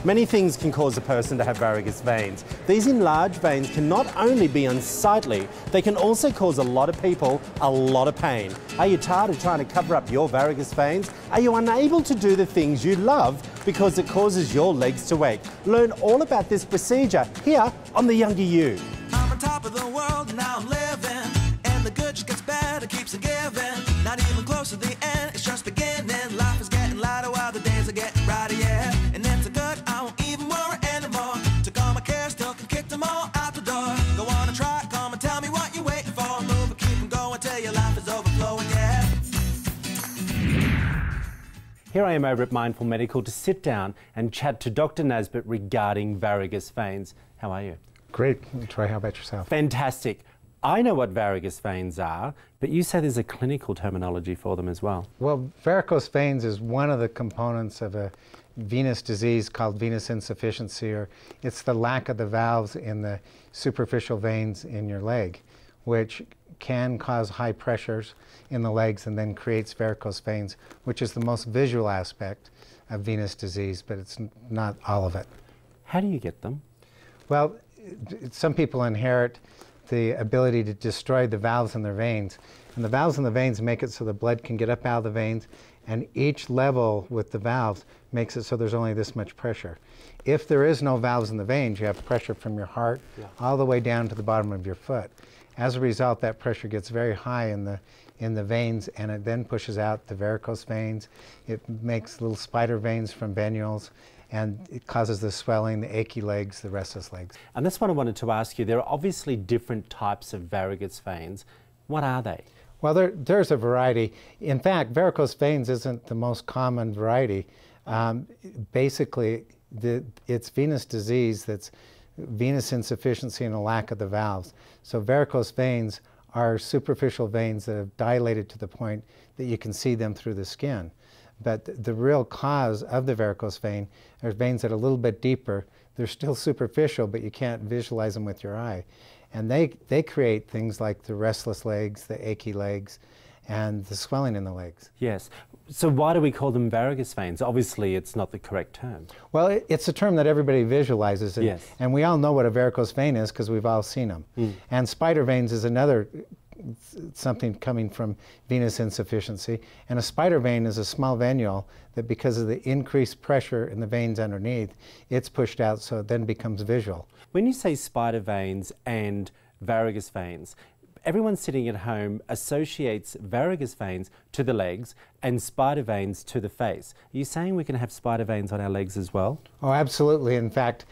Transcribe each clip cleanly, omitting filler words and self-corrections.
Many things can cause a person to have varicose veins. These enlarged veins can not only be unsightly, they can also cause a lot of people a lot of pain. Are you tired of trying to cover up your varicose veins? Are you unable to do the things you love because it causes your legs to ache? Learn all about this procedure here on The Younger You. I'm on top of the world, now I'm living, and the good just gets better, keeps on giving. Not even close to the end, it's just beginning. Life is getting lighter while the days are getting brighter, yeah. And it's a good, I won't even worry anymore. Took all my cares, took and kicked them all out the door. Go on and try, come and tell me what you're waiting for. Move and keep them going till your life is overflowing, yeah. Here I am over at Mindful Medical to sit down and chat to Dr. Nasbitt regarding varicose veins. How are you? Great. Troy, how about yourself? Fantastic. I know what varicose veins are, but you say there's a clinical terminology for them as well. Well, varicose veins is one of the components of a venous disease called venous insufficiency, or it's the lack of the valves in the superficial veins in your leg, which can cause high pressures in the legs and then creates varicose veins, which is the most visual aspect of venous disease, but it's not all of it. How do you get them? Well, some people inherit the ability to destroy the valves in their veins. And the valves in the veins make it so the blood can get up out of the veins, and each level with the valves makes it so there's only this much pressure. If there is no valves in the veins, you have pressure from your heart all the way down to the bottom of your foot. As a result, that pressure gets very high in the veins, and it then pushes out the varicose veins. It makes little spider veins from venules, and it causes the swelling, the achy legs, the restless legs. And that's what I wanted to ask you. There are obviously different types of varicose veins. What are they? Well, there's a variety. In fact, varicose veins isn't the most common variety. Basically, it's venous disease that's venous insufficiency and a lack of the valves. So varicose veins are superficial veins that have dilated to the point that you can see them through the skin. But the real cause of the varicose vein are veins that are a little bit deeper. They're still superficial, but you can't visualize them with your eye. And they create things like the restless legs, the achy legs, and the swelling in the legs. Yes. So why do we call them varicose veins? Obviously, it's not the correct term. Well, it's a term that everybody visualizes. And, yes. And we all know what a varicose vein is because we've all seen them. And spider veins is another something coming from venous insufficiency. And a spider vein is a small venule that, because of the increased pressure in the veins underneath, it's pushed out, so it then becomes visual. When you say spider veins and varicose veins, everyone sitting at home associates varicose veins to the legs and spider veins to the face. Are you saying we can have spider veins on our legs as well? Oh, absolutely. In fact,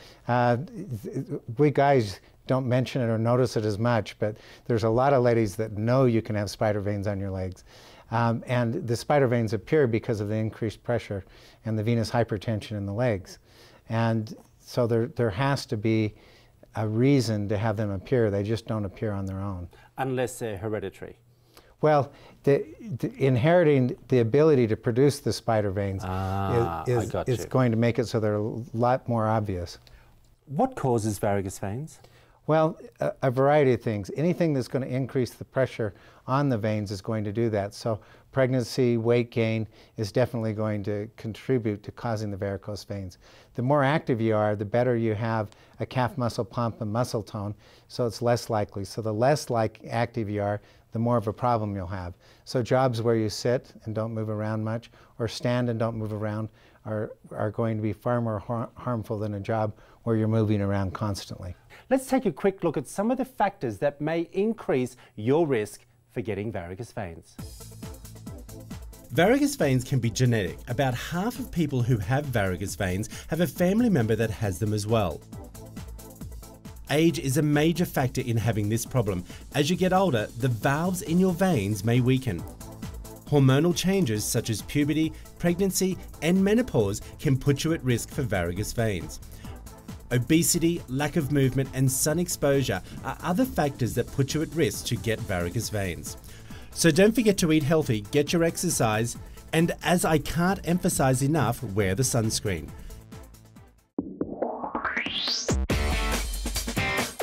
we guys don't mention it or notice it as much, but there's a lot of ladies that know you can have spider veins on your legs. And the spider veins appear because of the increased pressure and the venous hypertension in the legs. And so there has to be a reason to have them appear. They just don't appear on their own. Unless they're hereditary. Well, inheriting the ability to produce the spider veins is going to make it so they're a lot more obvious. What causes varicose veins? Well, a variety of things. Anything that's going to increase the pressure on the veins is going to do that. So pregnancy, weight gain is definitely going to contribute to causing the varicose veins. The more active you are, the better you have a calf muscle pump and muscle tone, so it's less likely. So the less active you are, the more of a problem you'll have. So jobs where you sit and don't move around much, or stand and don't move around, are going to be far more harmful than a job where you're moving around constantly. Let's take a quick look at some of the factors that may increase your risk for getting varicose veins. Varicose veins can be genetic. About half of people who have varicose veins have a family member that has them as well. Age is a major factor in having this problem. As you get older, the valves in your veins may weaken. Hormonal changes such as puberty, pregnancy, and menopause can put you at risk for varicose veins. Obesity, lack of movement, and sun exposure are other factors that put you at risk to get varicose veins. So don't forget to eat healthy, get your exercise, and as I can't emphasize enough, wear the sunscreen.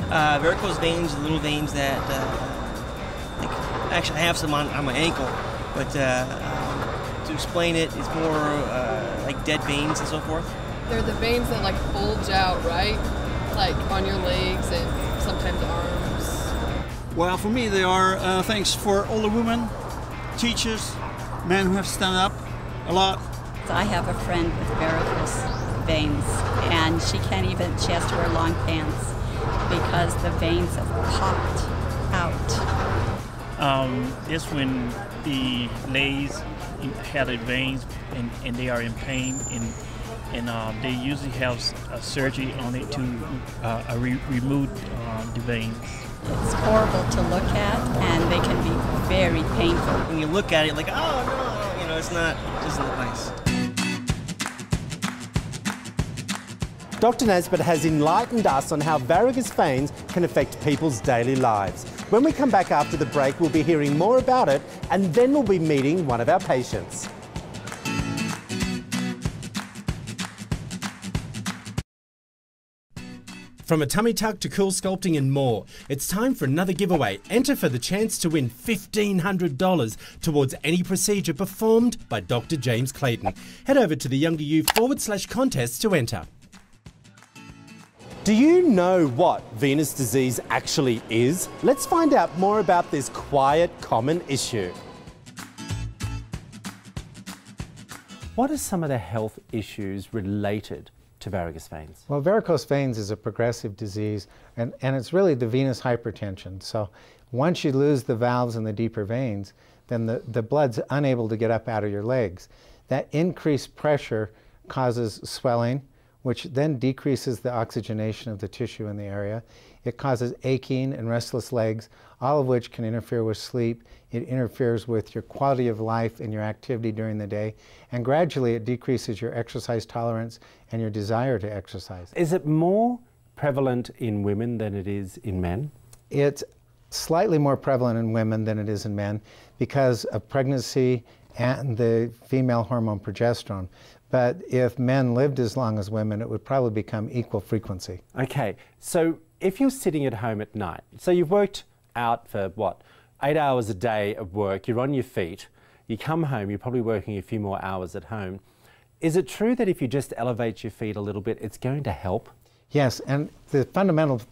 Varicose veins are little veins that, actually I have some on my ankle, but to explain it, it's more like dead veins and so forth. They're the veins that like bulge out, right? Like on your legs and sometimes arms. Well, for me, they are thanks for all the women, teachers, men who have stand up a lot. I have a friend with varicose veins, and she has to wear long pants because the veins have popped out. It's when the legs have the veins and they are in pain, and they usually have a surgery on it to remove the veins. It's horrible to look at, and they can be very painful. When you look at it, like, oh no, you know, it doesn't look nice. Dr. Nesbitt has enlightened us on how varicose veins can affect people's daily lives. When we come back after the break, we'll be hearing more about it, and then we'll be meeting one of our patients. From a tummy tuck to cool sculpting and more, it's time for another giveaway. Enter for the chance to win $1,500 towards any procedure performed by Dr. James Clayton. Head over to the Younger You /contest to enter. Do you know what venous disease actually is? Let's find out more about this quiet, common issue. What are some of the health issues related to varicose veins? Well, varicose veins is a progressive disease, and it's really the venous hypertension. So once you lose the valves in the deeper veins, then the blood's unable to get up out of your legs. That increased pressure causes swelling, which then decreases the oxygenation of the tissue in the area. It causes aching and restless legs, all of which can interfere with sleep. It interferes with your quality of life and your activity during the day. And gradually it decreases your exercise tolerance and your desire to exercise. Is it more prevalent in women than it is in men? It's slightly more prevalent in women than it is in men because of pregnancy and the female hormone progesterone. But if men lived as long as women, it would probably become equal frequency. Okay, so if you're sitting at home at night, so you've worked out for what, 8 hours a day of work, you're on your feet, you come home, you're probably working a few more hours at home. Is it true that if you just elevate your feet a little bit, it's going to help? Yes, and the fundamental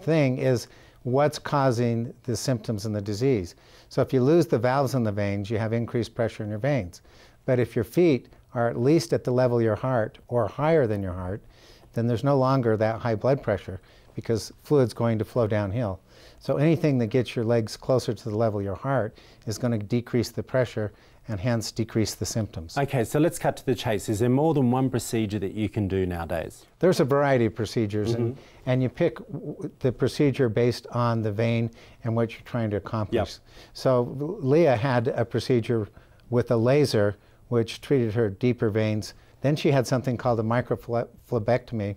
thing is what's causing the symptoms and the disease. So if you lose the valves in the veins, you have increased pressure in your veins. But if your feet are at least at the level of your heart or higher than your heart, then there's no longer that high blood pressure because fluid's going to flow downhill. So anything that gets your legs closer to the level of your heart is going to decrease the pressure and hence decrease the symptoms. Okay, so let's cut to the chase. Is there more than one procedure that you can do nowadays? There's a variety of procedures, and you pick the procedure based on the vein and what you're trying to accomplish. Yep. So Leah had a procedure with a laser which treated her deeper veins. Then she had something called a microphlebectomy,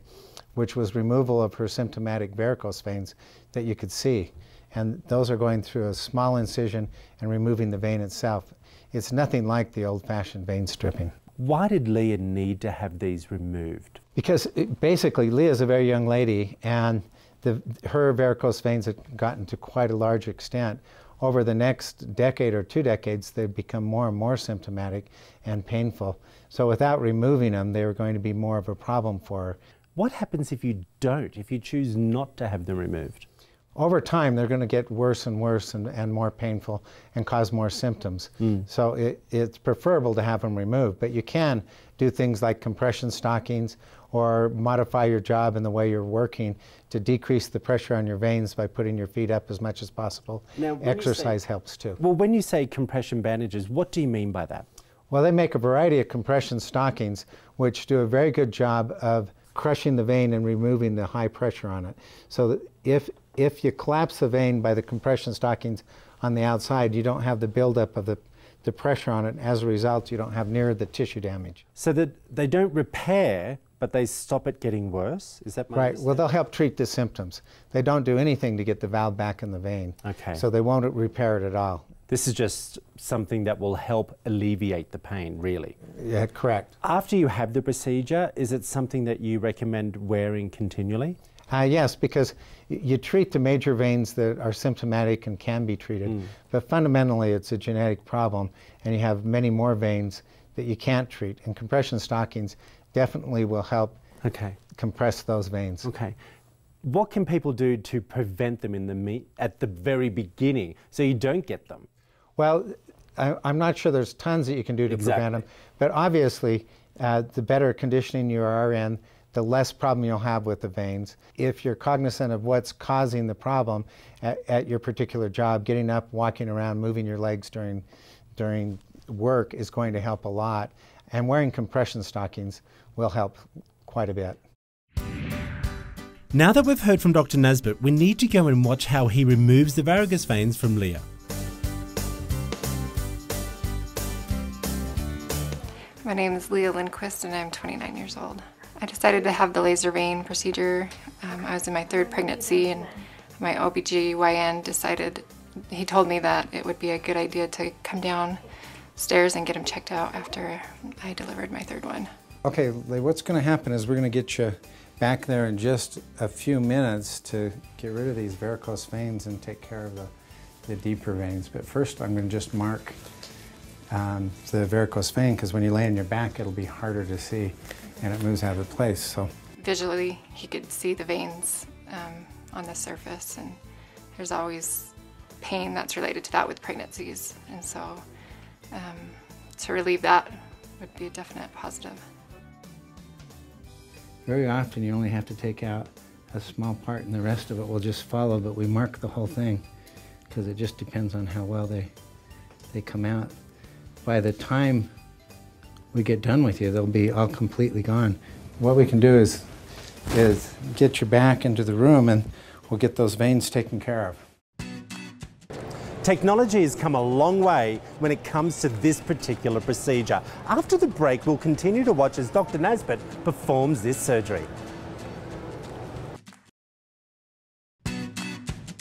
which was removal of her symptomatic varicose veins that you could see. And those are going through a small incision and removing the vein itself. It's nothing like the old-fashioned vein stripping. Why did Leah need to have these removed? Because basically Leah's a very young lady, and her varicose veins had gotten to quite a large extent. Over the next decade or 2 decades, they've become more and more symptomatic and painful. So without removing them, they were going to be more of a problem for her. What happens if you don't, if you choose not to have them removed? Over time, they're going to get worse and worse and more painful and cause more symptoms. So it's preferable to have them removed, but you can do things like compression stockings or modify your job and the way you're working to decrease the pressure on your veins by putting your feet up as much as possible. Now, exercise helps too. Well, when you say compression bandages, what do you mean by that? Well, they make a variety of compression stockings which do a very good job of crushing the vein and removing the high pressure on it. So that if you collapse the vein by the compression stockings on the outside, you don't have the buildup of the pressure on it. As a result, you don't have near the tissue damage. So that they don't repair, but they stop it getting worse? Is that my Right. Well, they'll help treat the symptoms. They don't do anything to get the valve back in the vein. Okay. So they won't repair it at all. This is just something that will help alleviate the pain, really. Yeah, correct. After you have the procedure, is it something that you recommend wearing continually? Yes, because you treat the major veins that are symptomatic and can be treated, but fundamentally it's a genetic problem, and you have many more veins that you can't treat. And compression stockings definitely will help Okay. compress those veins. Okay. What can people do to prevent them at the very beginning so you don't get them? Well, I'm not sure there's tons that you can do to prevent them, but obviously the better conditioning you are in, the less problem you'll have with the veins. If you're cognizant of what's causing the problem at your particular job, getting up, walking around, moving your legs during work is going to help a lot. And wearing compression stockings will help quite a bit. Now that we've heard from Dr. Nesbitt, we need to go and watch how he removes the varicose veins from Leah. My name is Leah Lindquist and I'm 29 years old. I decided to have the laser vein procedure. I was in my 3rd pregnancy and my OBGYN decided, he told me that it would be a good idea to come downstairs and get him checked out after I delivered my 3rd one. Okay, Leah, what's going to happen is we're going to get you back there in just a few minutes to get rid of these varicose veins and take care of the deeper veins. But first I'm going to just mark the varicose vein, because when you lay on your back it'll be harder to see and it moves out of place. So visually he could see the veins on the surface, and there's always pain that's related to that with pregnancies, and so to relieve that would be a definite positive. Very often you only have to take out a small part and the rest of it will just follow, but we mark the whole thing because it just depends on how well they come out. By the time we get done with you, they'll be all completely gone. What we can do is get you back into the room and we'll get those veins taken care of. Technology has come a long way when it comes to this particular procedure. After the break, we'll continue to watch as Dr. Nesbitt performs this surgery.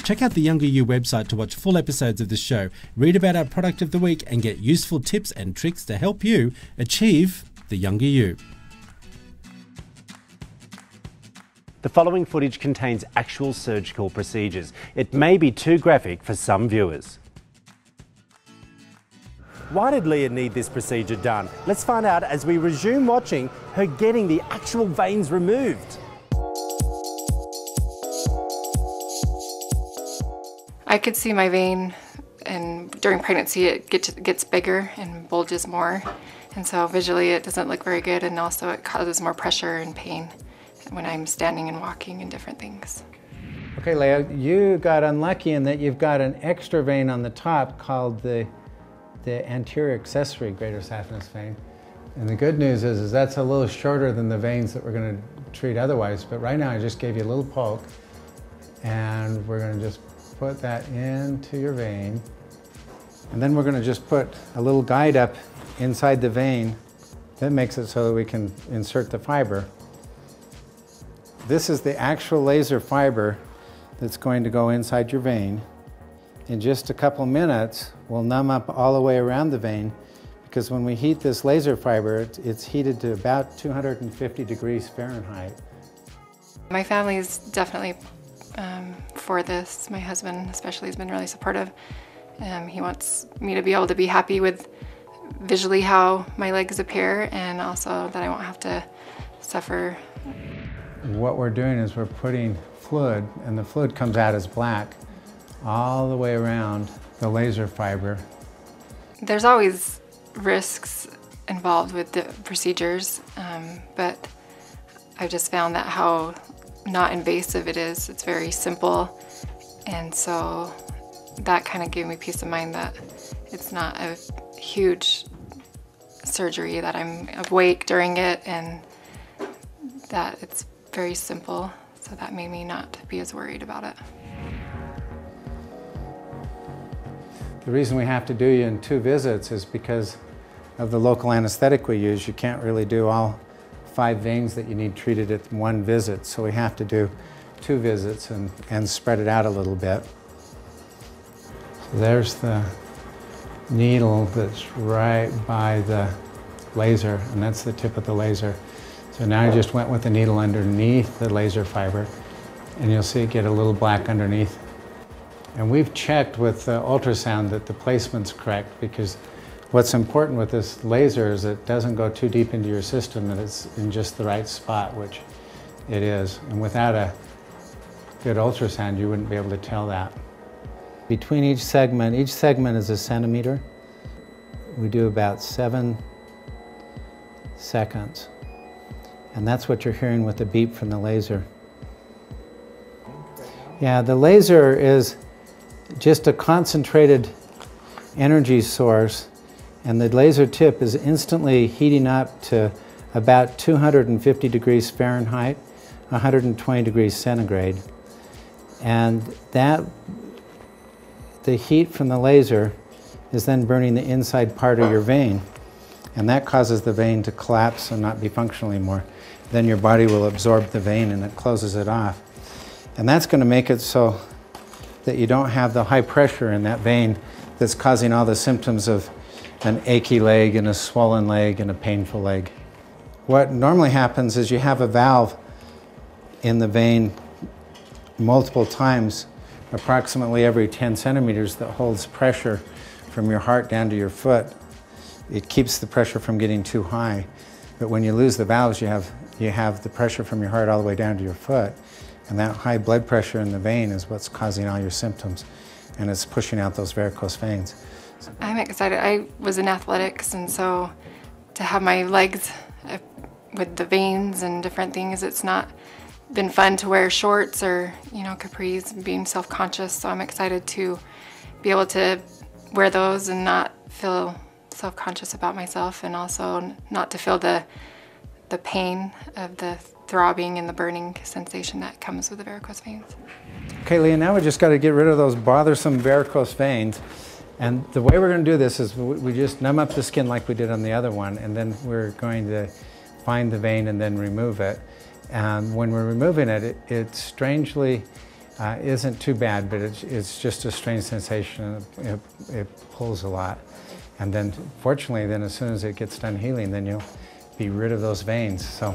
Check out the Younger You website to watch full episodes of the show, read about our product of the week, and get useful tips and tricks to help you achieve the Younger You. The following footage contains actual surgical procedures. It may be too graphic for some viewers. Why did Leah need this procedure done? Let's find out as we resume watching her getting the actual veins removed. I could see my vein, and during pregnancy it gets bigger and bulges more, and so visually it doesn't look very good, and also it causes more pressure and pain when I'm standing and walking and different things. Okay, Leah, you got unlucky in that you've got an extra vein on the top called the anterior accessory greater saphenous vein. And the good news is that's a little shorter than the veins that we're going to treat otherwise, but right now I just gave you a little poke, and we're going to just put that into your vein. And then we're going to just put a little guide up inside the vein. That makes it so that we can insert the fiber. This is the actual laser fiber that's going to go inside your vein. In just a couple minutes, we'll numb up all the way around the vein, because when we heat this laser fiber, it's heated to about 250 degrees Fahrenheit. My family is definitely for this. My husband especially has been really supportive. He wants me to be able to be happy with visually how my legs appear, and also that I won't have to suffer. What we're doing is we're putting fluid, and the fluid comes out as black all the way around the laser fiber. There's always risks involved with the procedures, but I've just found that how not invasive it is. It's very simple, and so that kind of gave me peace of mind that it's not a huge surgery, that I'm awake during it, and that it's very simple, so that made me not be as worried about it. The reason we have to do you in 2 visits is because of the local anesthetic we use. You can't really do all 5 veins that you need treated at 1 visit, so we have to do 2 visits and spread it out a little bit. So there's the needle that's right by the laser, and that's the tip of the laser. So now I just went with the needle underneath the laser fiber, and you'll see it get a little black underneath. And we've checked with the ultrasound that the placement's correct, because What's important with this laser is it doesn't go too deep into your system, and it's in just the right spot, which it is. And without a good ultrasound, you wouldn't be able to tell that. Between each segment is a centimeter. We do about 7 seconds. And that's what you're hearing with the beep from the laser. Yeah, the laser is just a concentrated energy source, and the laser tip is instantly heating up to about 250 degrees Fahrenheit, 120 degrees centigrade. And the heat from the laser is then burning the inside part of your vein, and that causes the vein to collapse and not be functional anymore. Then your body will absorb the vein and it closes it off. And that's going to make it so that you don't have the high pressure in that vein that's causing all the symptoms of an achy leg and a swollen leg and a painful leg. What normally happens is you have a valve in the vein multiple times, approximately every 10 centimeters, that holds pressure from your heart down to your foot. It keeps the pressure from getting too high. But when you lose the valves, you have the pressure from your heart all the way down to your foot. And that high blood pressure in the vein is what's causing all your symptoms. And it's pushing out those varicose veins. I'm excited. I was in athletics, and so to have my legs with the veins and different things, it's not been fun to wear shorts or, capris and being self-conscious. So I'm excited to be able to wear those and not feel self-conscious about myself, and also not to feel the pain of the throbbing and the burning sensation that comes with the varicose veins. Okay, Leah, now we just got to get rid of those bothersome varicose veins. And the way we're going to do this is we just numb up the skin like we did on the other one, and then we're going to find the vein and then remove it. And when we're removing it, it strangely isn't too bad, but it's just a strange sensation. It pulls a lot. And then, fortunately, then as soon as it gets done healing, then you'll be rid of those veins. So.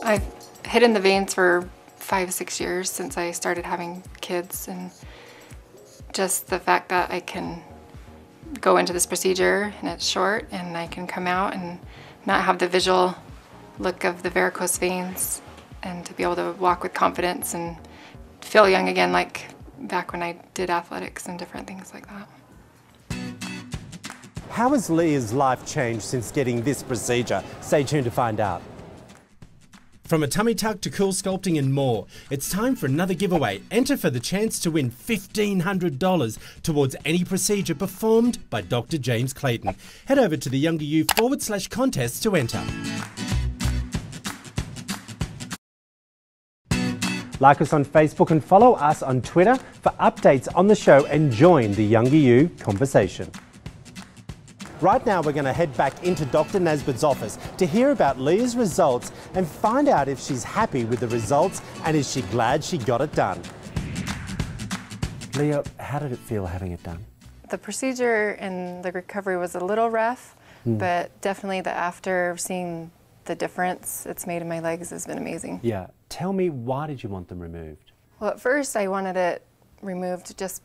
I've hidden the veins for 5-6 years since I started having kids, and just the fact that I can go into this procedure and it's short and I can come out and not have the visual look of the varicose veins, and to be able to walk with confidence and feel young again, like back when I did athletics and different things like that. How has Leah's life changed since getting this procedure? Stay tuned to find out. From a tummy tuck to cool sculpting and more, it's time for another giveaway. Enter for the chance to win $1,500 towards any procedure performed by Dr. James Clayton. Head over to the Younger You /contest to enter. Like us on Facebook and follow us on Twitter for updates on the show, and join the Younger You conversation. Right now we're going to head back into Dr. Nesbitt's office to hear about Leah's results and find out if she's happy with the results and is she glad she got it done. Leah, how did it feel having it done? The procedure and the recovery was a little rough, but definitely after seeing the difference it's made in my legs has been amazing. Yeah. Tell me, why did you want them removed? Well, at first I wanted it removed just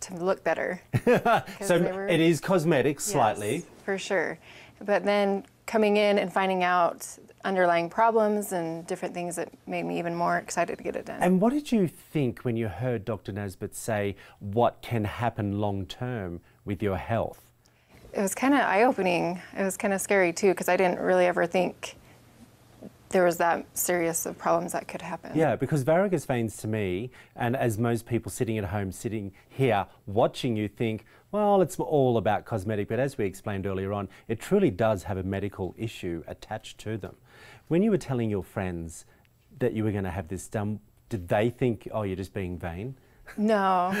to look better. So it is cosmetic, slightly. Yes, for sure. But then coming in and finding out underlying problems and different things, that made me even more excited to get it done. And what did you think when you heard Dr. Nesbitt say what can happen long term with your health? It was kind of eye-opening. It was kind of scary too, because I didn't really ever think there was that serious of problems that could happen. Yeah, because varicose veins to me, and as most people sitting at home, sitting here watching you, think, well, it's all about cosmetic, but as we explained earlier on, it truly does have a medical issue attached to them. When you were telling your friends that you were going to have this done, did they think, oh, you're just being vain? No,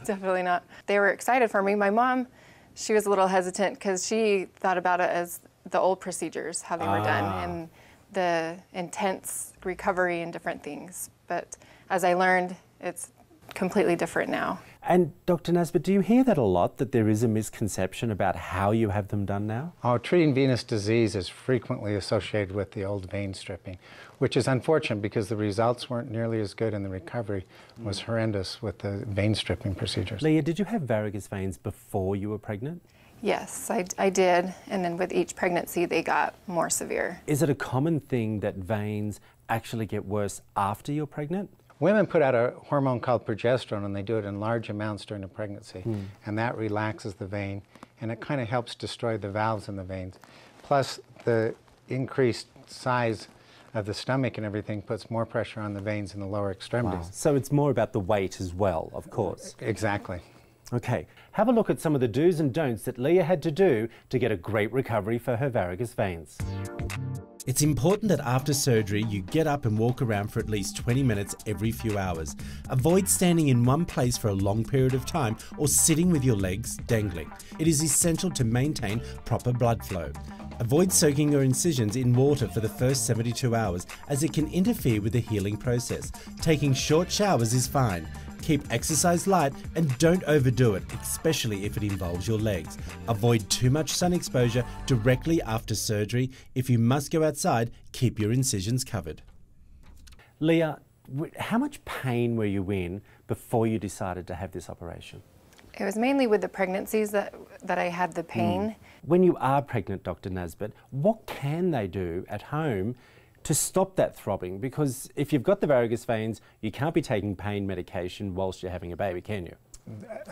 definitely not. They were excited for me. My mom, she was a little hesitant because she thought about it as the old procedures, how they were done, and the intense recovery and different things. But as I learned, it's completely different now. And Dr. Nasbet, do you hear that a lot, that there is a misconception about how you have them done now? Oh, treating venous disease is frequently associated with the old vein stripping, which is unfortunate because the results weren't nearly as good and the recovery was horrendous with the vein stripping procedures. Leah, did you have varicose veins before you were pregnant? Yes, I did, and then with each pregnancy they got more severe. Is it a common thing that veins actually get worse after you're pregnant? Women put out a hormone called progesterone, and they do it in large amounts during a pregnancy, and that relaxes the vein, and it kind of helps destroy the valves in the veins. Plus, the increased size of the stomach and everything puts more pressure on the veins in the lower extremities. Wow. So it's more about the weight as well, of course. Exactly. Okay, have a look at some of the do's and don'ts that Leah had to do to get a great recovery for her varicose veins. It's important that after surgery you get up and walk around for at least 20 minutes every few hours. Avoid standing in one place for a long period of time or sitting with your legs dangling. It is essential to maintain proper blood flow. Avoid soaking your incisions in water for the first 72 hours as it can interfere with the healing process. Taking short showers is fine. Keep exercise light and don't overdo it, especially if it involves your legs. Avoid too much sun exposure directly after surgery. If you must go outside, keep your incisions covered. Leah, how much pain were you in before you decided to have this operation? It was mainly with the pregnancies that I had the pain. When you are pregnant, Dr. Nasbet, what can they do at home to stop that throbbing? Because if you've got the varicose veins, you can't be taking pain medication whilst you're having a baby, can you?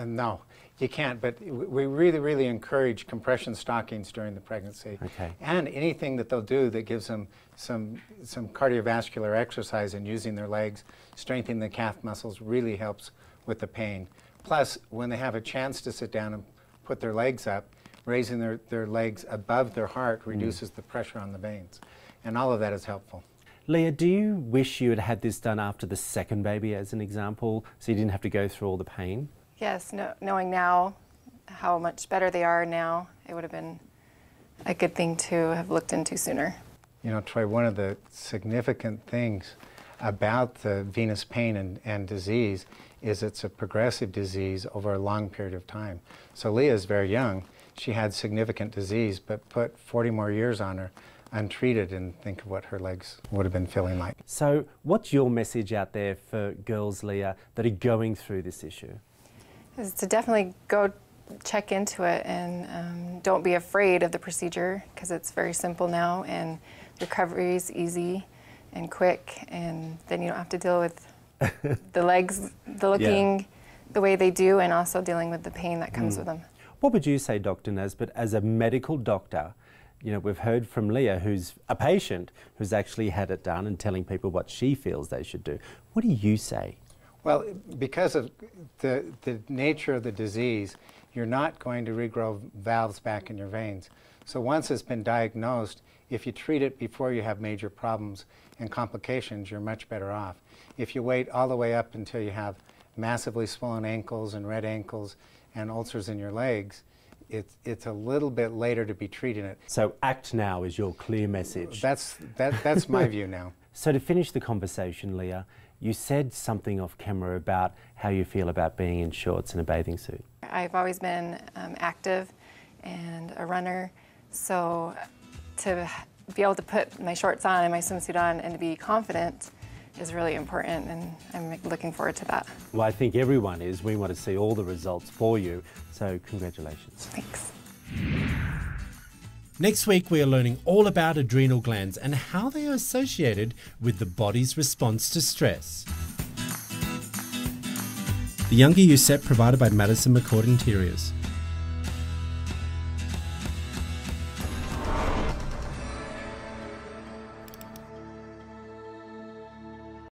No, you can't, but we really encourage compression stockings during the pregnancy. Okay. And anything that they'll do that gives them some cardiovascular exercise and using their legs, strengthening the calf muscles really helps with the pain. Plus, when they have a chance to sit down and put their legs up, raising their legs above their heart reduces the pressure on the veins. And all of that is helpful. Leah, do you wish you had had this done after the second baby, as an example, so you didn't have to go through all the pain? Yes, knowing now how much better they are now, it would have been a good thing to have looked into sooner. You know, Troy, one of the significant things about the venous pain and disease is it's a progressive disease over a long period of time. So Leah is very young. She had significant disease, but put 40 more years on her untreated, and think of what her legs would have been feeling like. So what's your message out there for girls, Leah, that are going through this issue? Is to definitely go check into it, and don't be afraid of the procedure, because it's very simple now and recovery is easy and quick, and then you don't have to deal with the legs looking the way they do, and also dealing with the pain that comes with them. What would you say, Dr. Nasbet, as a medical doctor? You know, we've heard from Leah, who's a patient, who's actually had it done and telling people what she feels they should do. What do you say? Well, because of the nature of the disease, you're not going to regrow valves back in your veins. So once it's been diagnosed, if you treat it before you have major problems and complications, you're much better off. If you wait all the way up until you have massively swollen ankles and red ankles and ulcers in your legs, it's a little bit later to be treating it. So act now is your clear message. That's my view now. So to finish the conversation, Leah, you said something off camera about how you feel about being in shorts and a bathing suit. I've always been active and a runner, so to be able to put my shorts on and my swimsuit on and to be confident is really important, and I'm looking forward to that. Well, I think everyone is. We want to see all the results for you, so congratulations. Thanks. Next week, we are learning all about adrenal glands and how they are associated with the body's response to stress. The Younger You set provided by Madison McCord Interiors.